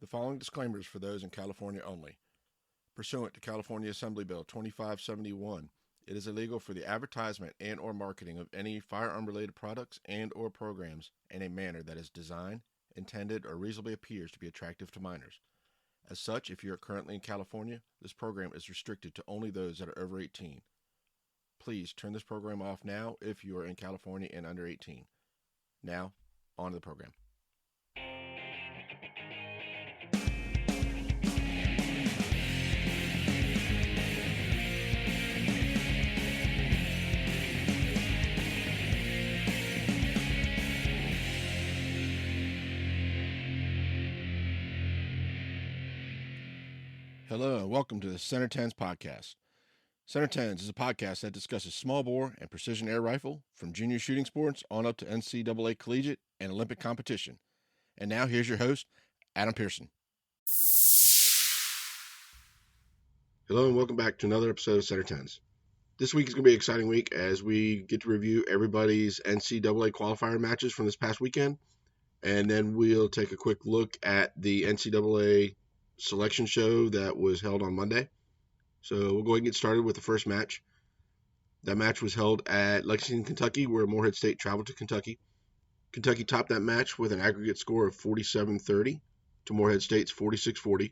The following disclaimer is for those in California only. Pursuant to California Assembly Bill 2571, it is illegal for the advertisement and or marketing of any firearm-related products and or programs in a manner that is designed, intended, or reasonably appears to be attractive to minors. As such, if you are currently in California, this program is restricted to only those that are over 18. Please turn this program off now if you are in California and under 18. Now, on to the program. Hello and welcome to the Center Tens podcast. Center Tens is a podcast that discusses small bore and precision air rifle from junior shooting sports on up to NCAA collegiate and Olympic competition. And now here's your host, Adam Pearson. Hello and welcome back to another episode of Center Tens. This week is going to be an exciting week as we get to review everybody's NCAA qualifier matches from this past weekend. And then we'll take a quick look at the NCAA selection show that was held on Monday. So we'll go ahead and get started with the first match. That match was held at Lexington, Kentucky, where Morehead State traveled to Kentucky. Kentucky topped that match with an aggregate score of 47-30 to Morehead State's 46-40.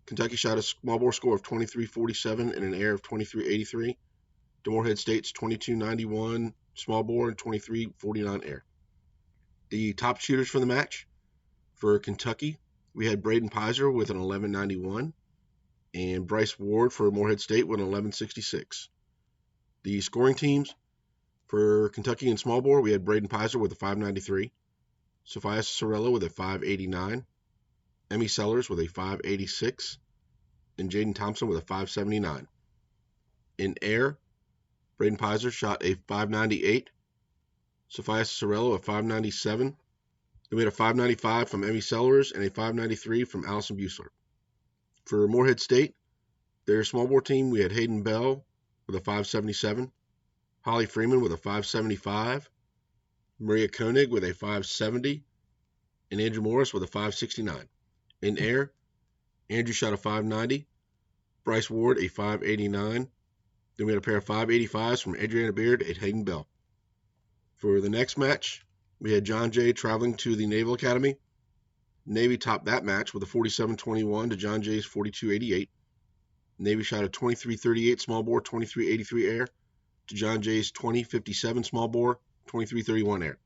Kentucky shot a small bore score of 23-47 and an air of 23-83 to Morehead State's 22-91 small bore and 23-49 air. The top shooters for the match for Kentucky, we had Braden Keiser with an 11.91 and Bryce Ward for Morehead State with an 11.66. The scoring teams for Kentucky in small bore, we had Braden Keiser with a 5.93, Sophia Sorella with a 5.89, Emmy Sellers with a 5.86, and Jaden Thompson with a 5.79. In air, Braden Keiser shot a 5.98, Sophia Sorella a 5.97. Then we had a 5.95 from Emmy Sellers and a 5.93 from Allison Buessler. For Morehead State, their small bore team, we had Hayden Bell with a 5.77, Holly Freeman with a 5.75, Maria Koenig with a 5.70, and Andrew Morris with a 5.69. In air, Andrew shot a 5.90, Bryce Ward a 5.89. Then we had a pair of 5.85s from Adriana Beard and Hayden Bell. For the next match, we had John Jay traveling to the Naval Academy. Navy topped that match with a 47-21 to John Jay's 42-88. Navy shot a 23-38 small bore, 23-83 air to John Jay's 20-57 small bore, 23-31 air.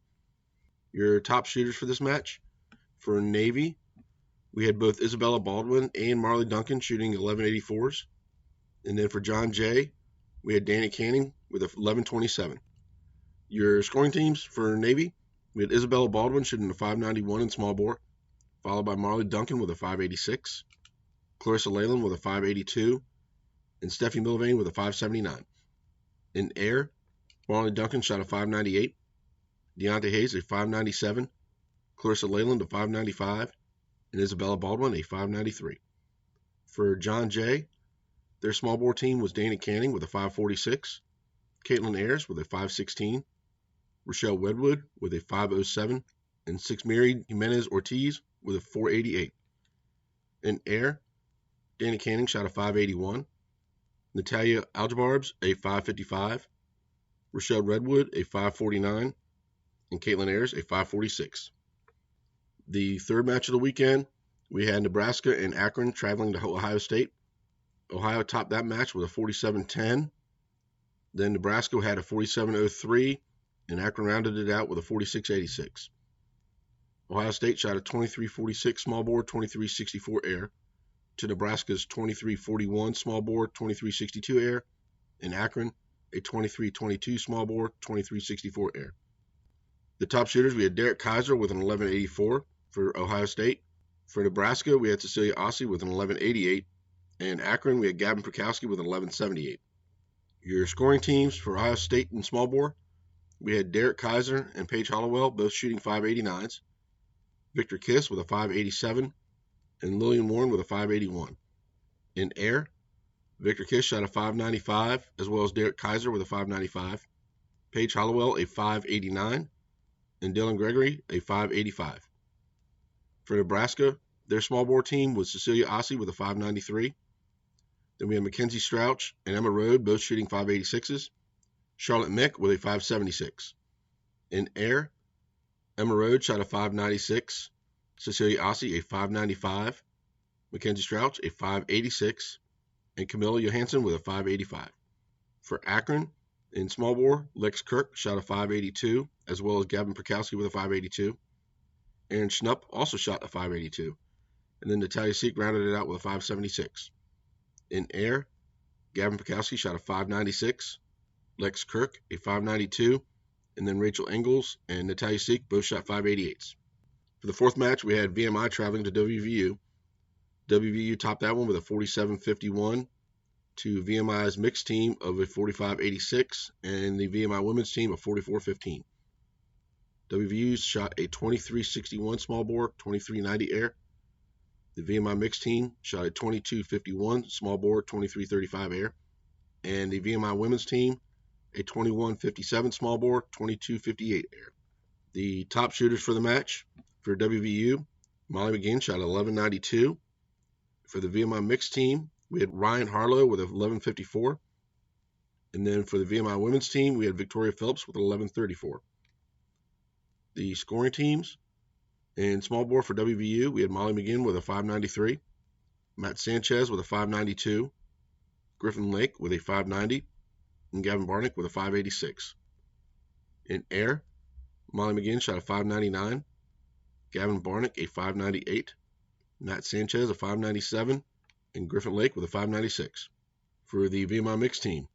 Your top shooters for this match, for Navy, we had both Isabella Baldwin and Marley Duncan shooting 11.84s. And then for John Jay, we had Danny Canning with a 11.27. Your scoring teams for Navy, we had Isabella Baldwin shooting a 5.91 in small bore, followed by Marley Duncan with a 5.86, Clarissa Leyland with a 5.82, and Steffi Milvain with a 5.79. In air, Marley Duncan shot a 5.98, Deontay Hayes a 5.97, Clarissa Leyland a 5.95, and Isabella Baldwin a 5.93. For John Jay, their small bore team was Dana Canning with a 5.46, Caitlin Ayers with a 5.16, Rochelle Wedwood with a 5.07, and Sixmiri Jimenez Ortiz with a 4.88. In air, Danny Canning shot a 5.81, Natalia Aljabarbs a 5.55, Rochelle Redwood a 5.49, and Caitlin Ayers a 5.46. The third match of the weekend, we had Nebraska and Akron traveling to Ohio State. Ohio topped that match with a 47-10. Then Nebraska had a 47-03, and Akron rounded it out with a 46-86. Ohio State shot a 23-46 small bore, 23-64 air to Nebraska's 23-41 small bore, 23-62 air, and Akron a 23-22 small bore, 23-64 air. The top shooters, we had Derek Keiser with an 11.84 for Ohio State. For Nebraska, we had Cecilia Ossie with an 11.88, and Akron, we had Gavin Perkowski with an 11.78. Your scoring teams for Ohio State in small bore, we had Derek Keiser and Paige Hollowell both shooting 5.89s, Viktor Kiss with a 5.87, and Lillian Warren with a 5.81. In air, Viktor Kiss shot a 5.95, as well as Derek Keiser with a 5.95, Paige Hollowell a 5.89, and Dylan Gregory a 5.85. For Nebraska, Their small bore team was Cecilia Ossie with a 593. Then we had Mackenzie Strouch and Emma Rode both shooting 586s. Charlotte Mick with a 576. In air, Emma Rode shot a 596. Cecilia Ossie a 595. Mackenzie Strouch a 586. And Camilla Johansson with a 585. For Akron, in small bore, Lex Kirk shot a 582, as well as Gavin Perkowski with a 582. Aaron Schnupp also shot a 582. And then Natalia Zych rounded it out with a 576. In air, Gavin Perkowski shot a 596, Lex Kirk a 592, and then Rachel Engels and Natalia Zych both shot 588s. For the fourth match, we had VMI traveling to WVU. WVU topped that one with a 47-51 to VMI's mixed team of a 45-86 and the VMI women's team of 44-15. WVU shot a 23-61 small bore, 23-90 air. The VMI mixed team shot a 22-51 small bore, 23-35 air. And the VMI women's team a 21-57 small bore, 22-58 air. The top shooters for the match for WVU, Molly McGinn shot 11.92. For the VMI mixed team, we had Ryan Harlow with 11.54. And then for the VMI women's team, we had Victoria Phillips with 11.34. The scoring teams, in small bore for WVU, we had Molly McGinn with a 593, Matt Sanchez with a 592, Griffin Lake with a 590, and Gavin Barnick with a 586. In air, Molly McGinn shot a 599, Gavin Barnick a 598, Matt Sanchez a 597, and Griffin Lake with a 596. For the VMI mixed team,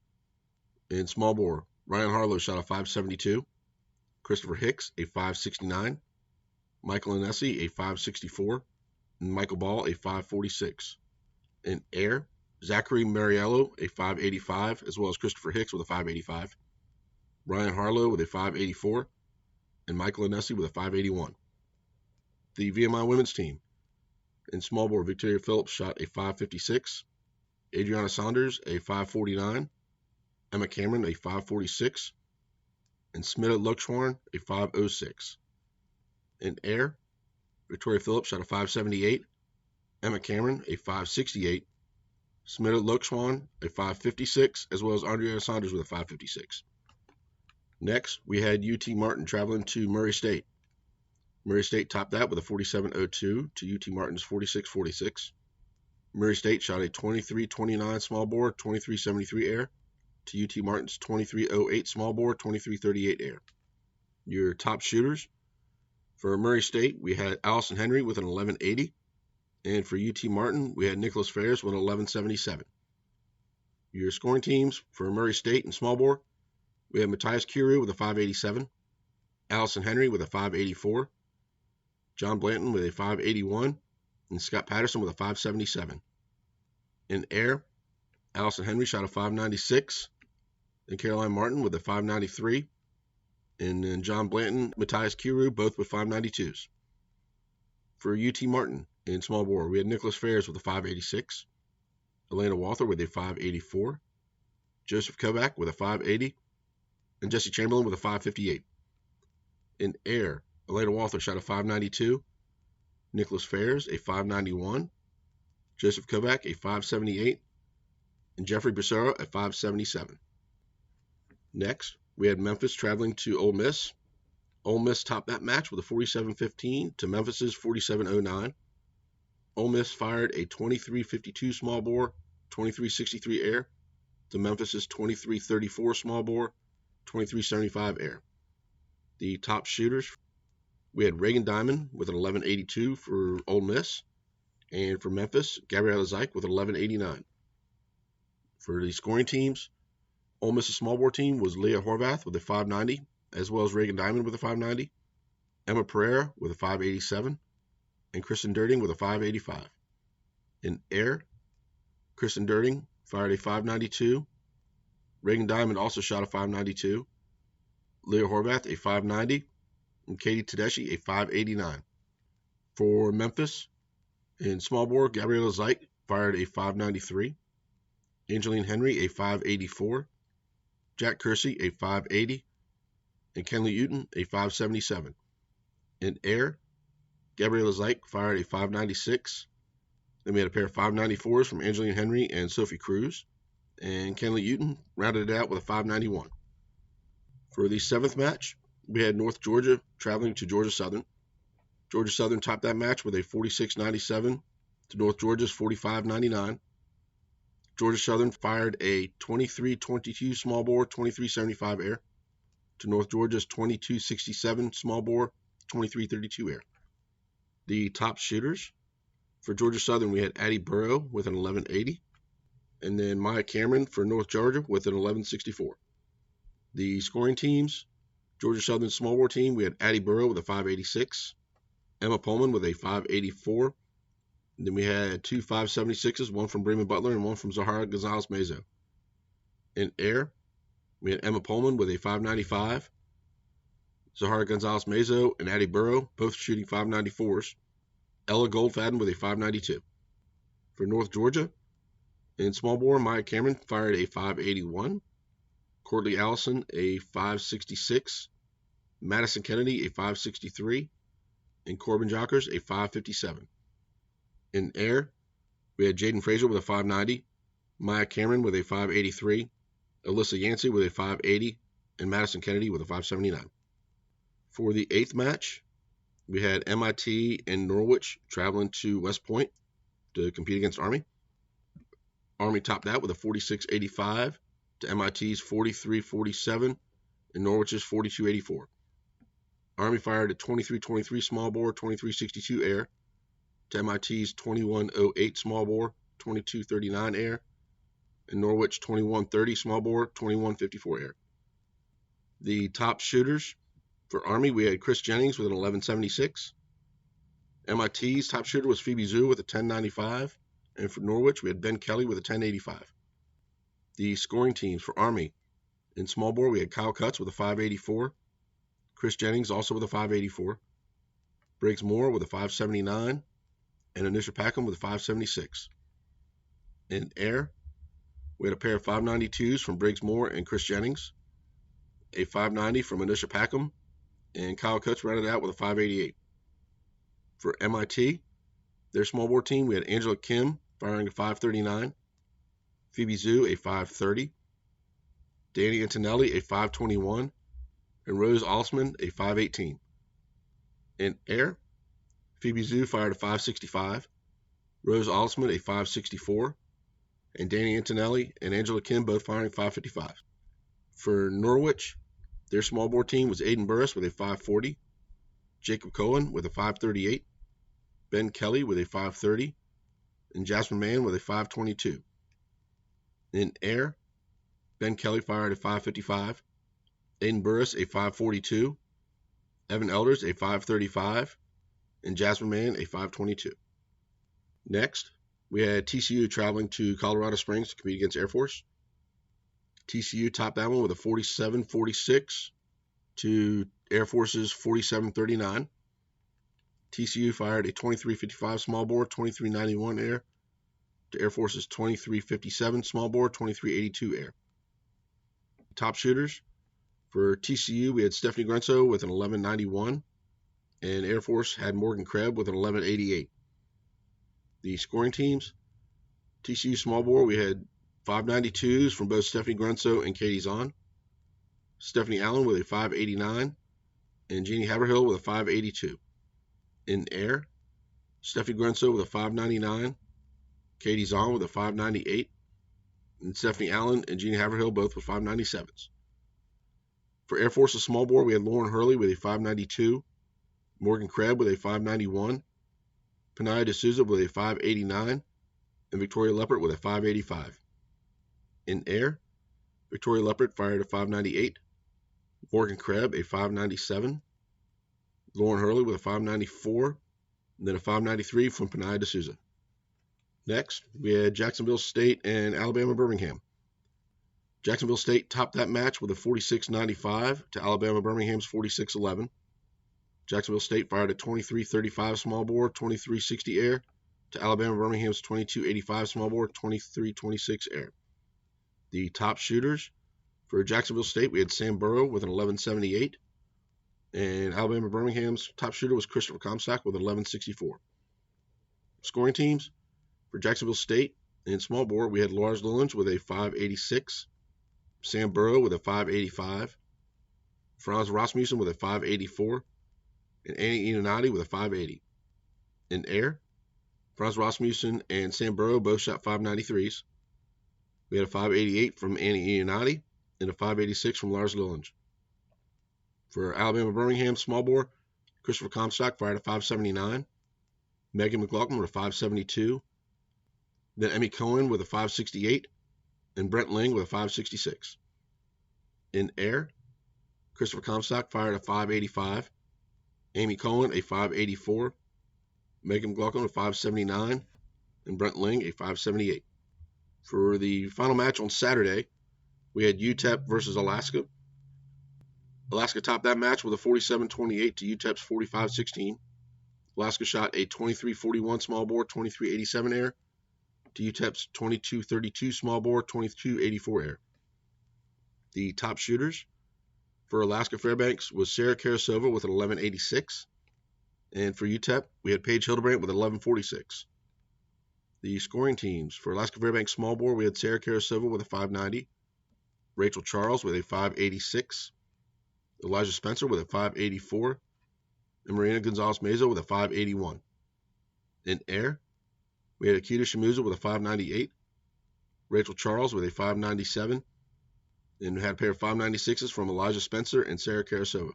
in small bore, Ryan Harlow shot a 572, Christopher Hicks a 569, Michael Anesi a 564, and Michael Ball a 546. In air, Zachary Mariello a 585, as well as Christopher Hicks with a 585, Ryan Harlow with a 584, and Michael Anesi with a 581. The VMI women's team, in small bore, Victoria Phillips shot a 556, Adriana Saunders a 549, Emma Cameron a 546, and Smita Lokshwarn a 506. In air, Victoria Phillips shot a 578, Emma Cameron a 568, Smita Lokshwarn a 556, as well as Adriana Saunders with a 556. Next, we had UT Martin traveling to Murray State. Murray State topped that with a 47.02 to UT Martin's 46.46. Murray State shot a 23.29 small bore, 23.73 air to UT Martin's 23.08 small bore, 23.38 air. Your top shooters, for Murray State, we had Allison Henry with an 11.80. And for UT Martin, we had Nicholas Ferris with an 11.77. Your scoring teams for Murray State and small bore, we had Matias Kiuru with a 5.87. Allison Henry with a 5.84. John Blanton with a 5.81. And Scott Patterson with a 5.77. In air, Allison Henry shot a 5.96. And Caroline Martin with a 5.93. And then John Blanton, Matias Kiuru, both with 5.92s. For UT Martin in small bore, we had Nicholas Ferris with a 5.86, Elena Walther with a 5.84, Joseph Kovac with a 5.80, and Jesse Chamberlain with a 5.58. In air, Elena Walther shot a 5.92, Nicholas Ferris a 5.91, Joseph Kovac a 5.78, and Jeffrey Becerra a 5.77. Next, we had Memphis traveling to Ole Miss. Ole Miss topped that match with a 47-15 to Memphis's 47-09. Ole Miss fired a 23-52 small bore, 23-63 air to Memphis's 23-34 small bore, 23-75 air. The top shooters, we had Reagan Diamond with an 11.82 for Ole Miss, and for Memphis, Gabriela Zych with an 11.89. For the scoring teams, Ole Miss's small bore team was Leah Horvath with a 5.90, as well as Reagan Diamond with a 5.90, Emma Pereira with a 5.87, and Kristen Dirting with a 5.85. In air, Kristen Dirting fired a 5.92. Reagan Diamond also shot a 5.92. Leah Horvath a 5.90, and Katie Tedeschi a 5.89. For Memphis, in small bore, Gabriela Zych fired a 5.93. Angeline Henry a 5.84. Jack Kersey a 5.80. And Kenley Uten a 5.77. In air, Gabriela Zych fired a 596. Then we had a pair of 594s from Angeline Henry and Sophie Cruz. And Kenley Uton rounded it out with a 591. For the 7th match, we had North Georgia traveling to Georgia Southern. Georgia Southern topped that match with a 46-97 to North Georgia's 45-99. Georgia Southern fired a 23-22 small bore, 23-75 air to North Georgia's 22-67 small bore, 23-32 air. The top shooters for Georgia Southern, we had Addie Burrow with an 1180, and then Maya Cameron for North Georgia with an 1164. The scoring teams, Georgia Southern small bore team, we had Addie Burrow with a 586, Emma Pohlmann with a 584, and then we had two 576s, one from Bremen Butler and one from Zahra Gonzalez Mazo. In air, we had Emma Pohlmann with a 595, Zahra Gonzalez Mazo and Addie Burrow both shooting 594s, Ella Goldfaden with a 592. For North Georgia, in small bore, Maya Cameron fired a 581, Courtney Allison a 566, Madison Kennedy a 563, and Corbin Jockers a 557. In air, we had Jaden Fraser with a 590, Maya Cameron with a 583, Alyssa Yancey with a 580, and Madison Kennedy with a 579. For the 8th match, we had MIT and Norwich traveling to West Point to compete against Army. Army topped that with a 46-85 to MIT's 43-47 and Norwich's 42-84. Army fired a 23-23 small bore, 23-62 air to MIT's 21-08 small bore, 22-39 air, and Norwich 21-30 small bore, 21-54 air. The top shooters for Army, we had Chris Jennings with an 1176. MIT's top shooter was Phoebe Zhu with a 1095. And for Norwich, we had Ben Kelly with a 1085. The scoring teams for Army, in small bore, we had Kyle Cutts with a 584. Chris Jennings also with a 584. Briggs Moore with a 579. And Anisha Packham with a 576. In air, we had a pair of 592s from Briggs Moore and Chris Jennings, a 590 from Anisha Packham, and Kyle Cutts rounded out with a 588. For MIT, their small bore team, we had Angela Kim firing a 539, Phoebe Zhu a 530, Danny Antonelli a 521, and Rose Alsman a 518. In air, Phoebe Zhu fired a 565, Rose Alsman a 564, and Danny Antonelli and Angela Kim both firing 555. For Norwich, their small bore team was Aiden Burris with a 540, Jacob Cohen with a 538, Ben Kelly with a 530, and Jasmine Mann with a 522. In air, Ben Kelly fired a 555, Aiden Burris a 542, Evan Elders a 535, and Jasmine Mann a 522. Next, we had TCU traveling to Colorado Springs to compete against Air Force. TCU topped that one with a 47-46 to Air Force's 47-39. TCU fired a 23-55 small bore, 23-91 air to Air Force's 23-57 small bore, 23-82 air. Top shooters for TCU, we had Stephanie Grenzo with an 11-91, and Air Force had Morgan Krebs with an 11-88. The scoring teams, TCU small bore, we had 592s from both Stephanie Grenzo and Katie Zahn, Stephanie Allen with a 589, and Jeannie Haverhill with a 582. In air, Stephanie Grenzo with a 599, Katie Zahn with a 598, and Stephanie Allen and Jeannie Haverhill both with 597s. For Air Force's small bore, we had Lauren Hurley with a 592, Morgan Krebs with a 591, Panaya D'Souza with a 589, and Victoria Leppert with a 585. In air, Victoria Leppert fired a 598, Morgan Krebs a 597, Lauren Hurley with a 594, and then a 593 from Panaya D'Souza. Next, we had Jacksonville State and Alabama Birmingham. Jacksonville State topped that match with a 46-95 to Alabama Birmingham's 46-11. Jacksonville State fired a 23-35 small bore, 23-60 air to Alabama Birmingham's 22-85 small bore, 23-26 air. The top shooters for Jacksonville State, we had Sam Burrow with an 11-78, And Alabama Birmingham's top shooter was Christopher Comstock with 1164. Scoring teams for Jacksonville State in Smallbore, we had Lars Lillinger with a 586, Sam Burrow with a 585, Franz Rasmussen with a 584, and Annie Inonati with a 580. In air, Franz Rasmussen and Sam Burrow both shot 593s. We had a 588 from Annie Inonati and a 586 from Lars Lillinger. For Alabama Birmingham Smallbore, Christopher Comstock fired a 579, Megan McLaughlin with a 572, then Emmy Cohen with a 568, and Brent Ling with a 566. In air, Christopher Comstock fired a 585, Amy Cohen a 584, Megan McLaughlin a 579, and Brent Ling a 578. For the final match on Saturday, we had UTEP versus Alaska. Alaska topped that match with a 47-28 to UTEP's 45-16. Alaska shot a 23-41 small bore, 23-87 air to UTEP's 22-32 small bore, 22-84 air. The top shooters for Alaska-Fairbanks was Sarah Karasova with an 11.86. And for UTEP, we had Paige Hildebrandt with 11.46. The scoring teams for Alaska-Fairbanks small bore, we had Sarah Karasova with a 5.90, Rachel Charles with a 5.86, Elijah Spencer with a 5.84, and Marina Gonzalez Mazo with a 5.81. In air, we had Akita Shimuza with a 5.98, Rachel Charles with a 5.97, and we had a pair of 5.96s from Elijah Spencer and Sarah Karasova.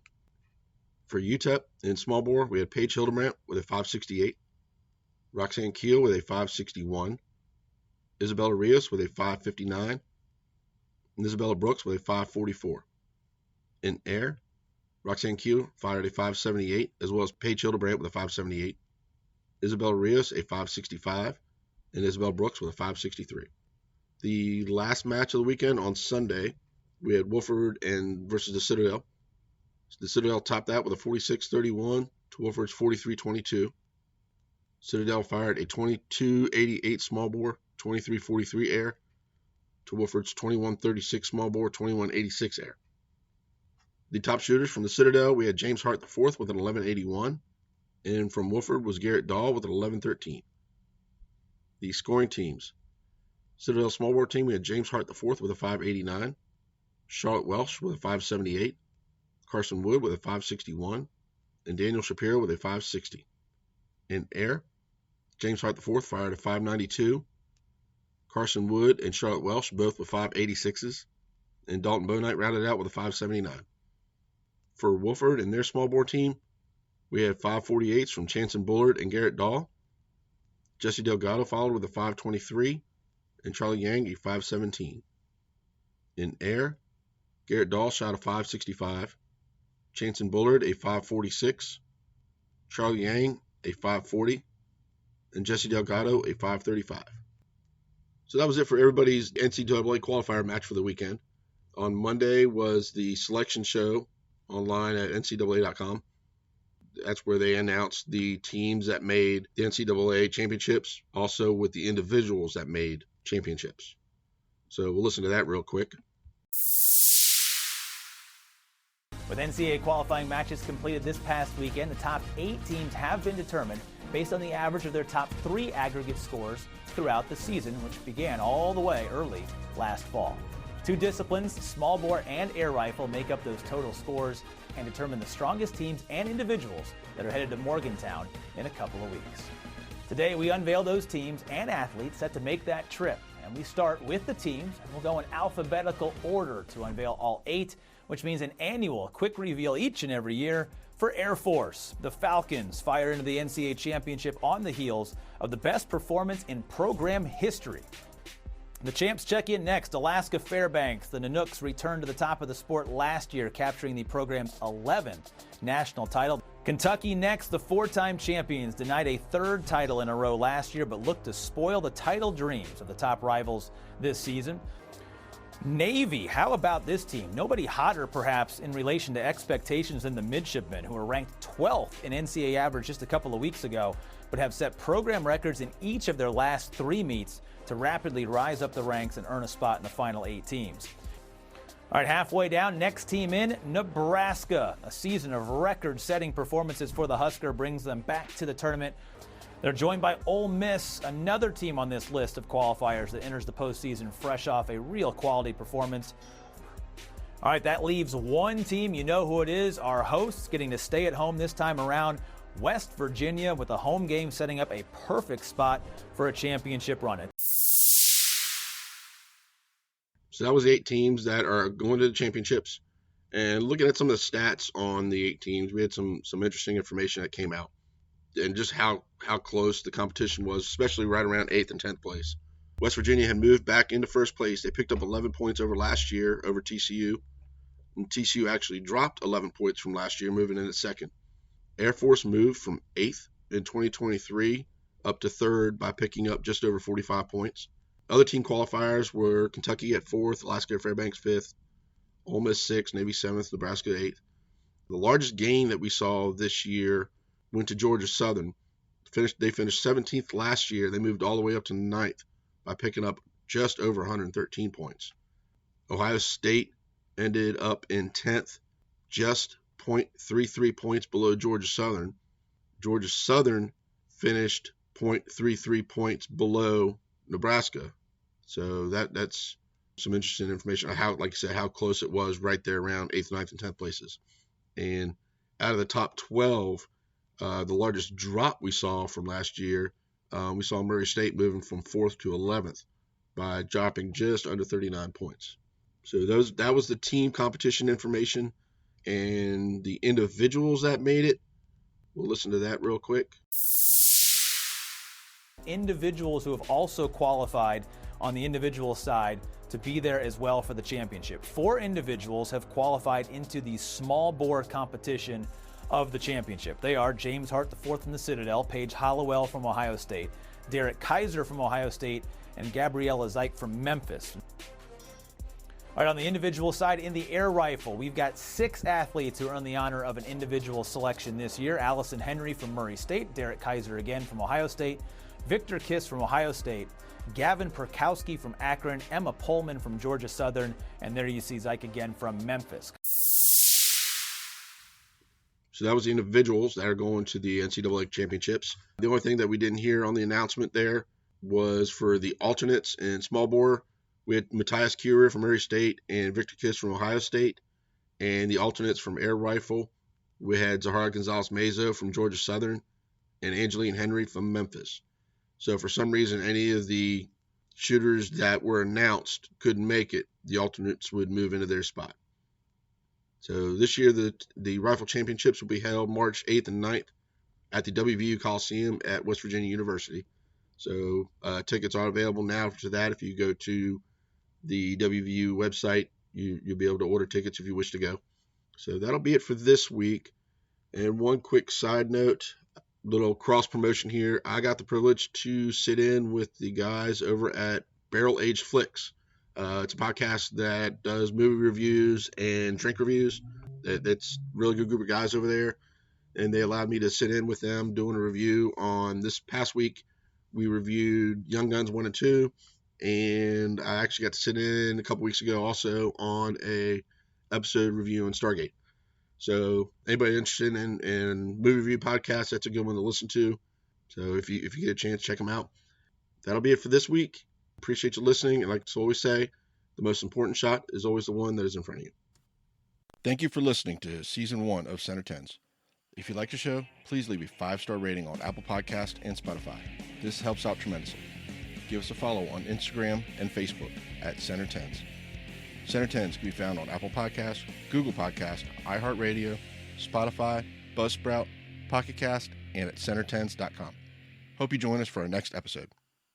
For UTEP in small bore, we had Paige Hildebrandt with a 5.68, Roxanne Keel with a 5.61, Isabella Rios with a 5.59, and Isabella Brooks with a 5.44. In air, Roxanne Keel fired a 5.78, as well as Paige Hildebrandt with a 5.78, Isabella Rios a 5.65, and Isabel Brooks with a 5.63. The last match of the weekend on Sunday, we had Wofford versus the Citadel. The Citadel topped that with a 46-31 to Wofford's 43-22. Citadel fired a 22-88 small bore, 23-43 air to Wofford's 21-36 small bore, 21-86 air. The top shooters from the Citadel, we had James Hart IV with an 11.81, and from Wofford was Garrett Dahl with an 11.13. The scoring teams. Citadel small bore team, we had James Hart IV with a 5.89, Charlotte Welsh with a 5.78, Carson Wood with a 5.61, and Daniel Shapiro with a 5.60. In air, James Hart IV fired a 5.92, Carson Wood and Charlotte Welsh both with 5.86s, and Dalton Bownight rounded out with a 5.79. For Wofford and their small bore team, we had 5.48s from Chanson Bullard and Garrett Dahl. Jesse Delgado followed with a 5.23, and Charlie Yang a 5.17. In air, Garrett Dahl shot a 5.65, Chanson Bullard a 5.46, Charlie Yang a 5.40, and Jesse Delgado a 5.35. So that was it for everybody's NCAA qualifier match for the weekend. On Monday was the selection show online at ncaa.com. That's where they announced the teams that made the NCAA championships, also with the individuals that made championships. So we'll listen to that real quick. With NCAA qualifying matches completed this past weekend, the top 8 teams have been determined based on the average of their top 3 aggregate scores throughout the season, which began all the way early last fall. 2 disciplines, small bore and air rifle, make up those total scores and determine the strongest teams and individuals that are headed to Morgantown in a couple of weeks. Today, we unveil those teams and athletes set to make that trip. And we start with the teams, and we'll go in alphabetical order to unveil all 8, which means an annual quick reveal each and every year. For Air Force, the Falcons fire into the NCAA championship on the heels of the best performance in program history. The champs check in next. Alaska-Fairbanks. The Nanooks returned to the top of the sport last year, capturing the program's 11th national title. Kentucky next. The 4-time champions denied a 3rd title in a row last year, but looked to spoil the title dreams of the top rivals this season. Navy, how about this team? Nobody hotter, perhaps, in relation to expectations than the midshipmen, who were ranked 12th in NCAA average just a couple of weeks ago, but have set program records in each of their last 3 meets to rapidly rise up the ranks and earn a spot in the final 8 teams. All right, halfway down, next team in, Nebraska. A season of record-setting performances for the Husker brings them back to the tournament. They're joined by Ole Miss, another team on this list of qualifiers that enters the postseason fresh off a real quality performance. All right, that leaves one team. You know who it is, our hosts getting to stay at home this time around, West Virginia, with a home game setting up a perfect spot for a championship run. So that was 8 teams that are going to the championships. And looking at some of the stats on the 8 teams, we had some interesting information that came out. And just how close the competition was, especially right around 8th and 10th place. West Virginia had moved back into first place. They picked up 11 points over last year over TCU. And TCU actually dropped 11 points from last year, moving into second. Air Force moved from 8th in 2023 up to 3rd by picking up just over 45 points. Other team qualifiers were Kentucky at 4th, Alaska-Fairbanks 5th, Ole Miss 6th, Navy 7th, Nebraska 8th. The largest gain that we saw this year went to Georgia Southern. They finished 17th last year. They moved all the way up to 9th by picking up just over 113 points. Ohio State ended up in 10th, just 0.33 points below Georgia Southern. Georgia Southern finished 0.33 points below Nebraska. So that's some interesting information on how, like I said, how close it was right there around 8th, 9th, and 10th places. And out of the top 12, the largest drop we saw from last year, we saw Murray State moving from 4th to 11th by dropping just under 39 points. So that was the team competition information, and the individuals that made it. We'll listen to that real quick. Individuals who have also qualified on the individual side to be there as well for the championship. 4 individuals have qualified into the small bore competition of the championship. They are James Hart, the 4th from the Citadel, Paige Hollowell from Ohio State, Derek Keiser from Ohio State, and Gabriela Zych from Memphis. All right, on the individual side, in the air rifle, we've got 6 athletes who earned the honor of an individual selection this year. Allison Henry from Murray State, Derek Keiser again from Ohio State, Viktor from Ohio State, Gavin Perkowski from Akron, Emma Pohlmann from Georgia Southern, and there you see Zych again from Memphis. So that was the individuals that are going to the NCAA championships. The only thing that we didn't hear on the announcement there was for the alternates in small bore. We had Matias Kiuru from Murray State and Viktor from Ohio State. And the alternates from air rifle, we had Zahra Gonzalez Mazo from Georgia Southern and Angeline Henry from Memphis. So for some reason, any of the shooters that were announced couldn't make it. The alternates would move into their spot. So this year, the rifle championships will be held March 8th and 9th at the WVU Coliseum at West Virginia University. So tickets are available now to that. If you go to the WVU website, you'll be able to order tickets if you wish to go. So that'll be it for this week. And one quick side note, little cross promotion here. I got the privilege to sit in with the guys over at Barrel Aged Flicks. It's a podcast that does movie reviews and drink reviews. It's a really good group of guys over there, and they allowed me to sit in with them doing a review on this past week. We reviewed Young Guns 1 and 2, and I actually got to sit in a couple weeks ago also on a episode review on Stargate. So anybody interested in movie review podcasts, that's a good one to listen to. So if you get a chance, check them out. That'll be it for this week. Appreciate you listening. And like I always say, the most important shot is always the one that is in front of you. Thank you for listening to Season 1 of Center Tens. If you like the show, please leave a 5-star rating on Apple Podcasts and Spotify. This helps out tremendously. Give us a follow on Instagram and Facebook at Center Tens. Center Tens can be found on Apple Podcasts, Google Podcasts, iHeartRadio, Spotify, Buzzsprout, Pocket Cast, and at centertens.com. Hope you join us for our next episode.